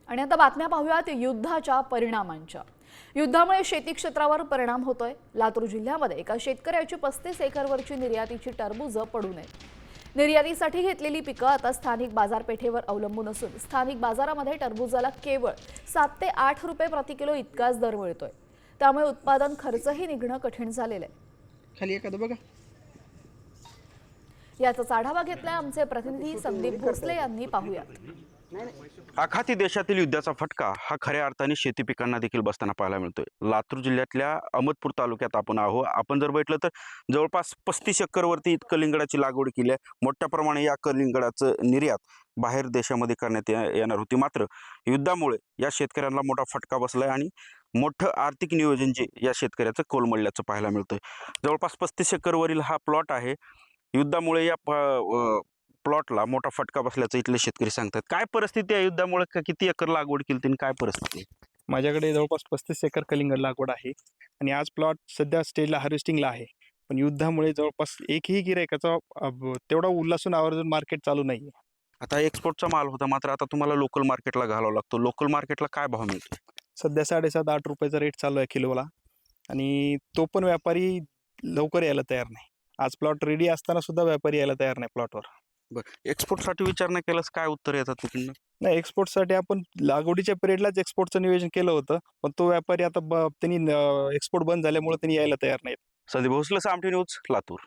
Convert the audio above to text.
आणि आता बातम्या पाहूयात युद्धाच्या परिणामांच्या। युद्धामुळे शेती क्षेत्रावर परिणाम होतोय। लातूर जिल्ह्यामध्ये एका शेतकऱ्याची 35 एकरवरची निर्यातीची टरबूज पडू नये। निर्यातीसाठी घेतलेली पिकं आता स्थानिक बाजारपेठेवर अवलंबून असून स्थानिक बाजारामध्ये टरबूजाला केवळ 7 ते 8 रुपये प्रति किलो इतकाच दर मिळतोय। त्यामुळे उत्पादन खर्चही निघणं कठीण झालेलं आहे। खाली एखादं बघा। याचाच आढावा घेतलाय आमचे प्रतिनिधी संदीप भोसले यांनी। पाहूयात। आखाती देशातील युद्धाचा फटका हा खऱ्या अर्थाने शेती पिकांना देखील बसताना पाहायला मिळतोय। लातूर जिल्ह्यातल्या अहमदपूर तालुक्यात आपण जर बघितलं तर जवळपास 35 एकरवरती कलिंगडाची लागवड केली आहे। मोठ्या प्रमाणात या कलिंगडाचं निर्यात बाहेर देशामध्ये करण्यात येणार होती, मात्र युद्धामुळे या शेतकऱ्यांना मोठा फटका बसलाय आणि मोठं आर्थिक नियोजन जे या शेतकऱ्याचं कोलमडल्याचं पाहायला मिळतंय। जवळपास 35 एकरवरील हा प्लॉट आहे। युद्धामुळे या प्लॉटला मोठा फटका बसल्याचं इथले शेतकरी सांगतात। काय परिस्थिती आहे युद्धामुळे, किती एकर लागवड केली आणि काय परिस्थिती आहे? माझ्याकडे जवळपास 35 एकर कलिंगड लागवड आहे आणि आज प्लॉट सध्या स्टेजला हार्वेस्टिंगला आहे। पण युद्धामुळे जवळपास एकही गिरायकाचा तेवढा उल्हासून आवर्जून मार्केट चालू नाही। आता एक्सपोर्टचा माल होता, मात्र आता तुम्हाला लोकल मार्केटला घालावा लागतो। लोकल मार्केटला काय भाव मिळतो? सध्या 7.5-8 रुपयाचा रेट चालू आहे किलोला आणि तो पण व्यापारी लवकर यायला तयार नाही। आज प्लॉट रेडी असताना सुद्धा व्यापारी यायला तयार नाही प्लॉटवर। बरं, एक्सपोर्टसाठी विचार नाही केलास, काय उत्तर येतात तिकडनं? नाही, एक्सपोर्टसाठी आपण लागवडीच्या पिरियडलाच एक्सपोर्टचं नियोजन केलं होतं, पण तो व्यापारी आता त्यांनी एक्सपोर्ट बंद झाल्यामुळे त्यांनी यायला तयार नाहीत। संदीप भोसले, सामठी न्यूज, लातूर।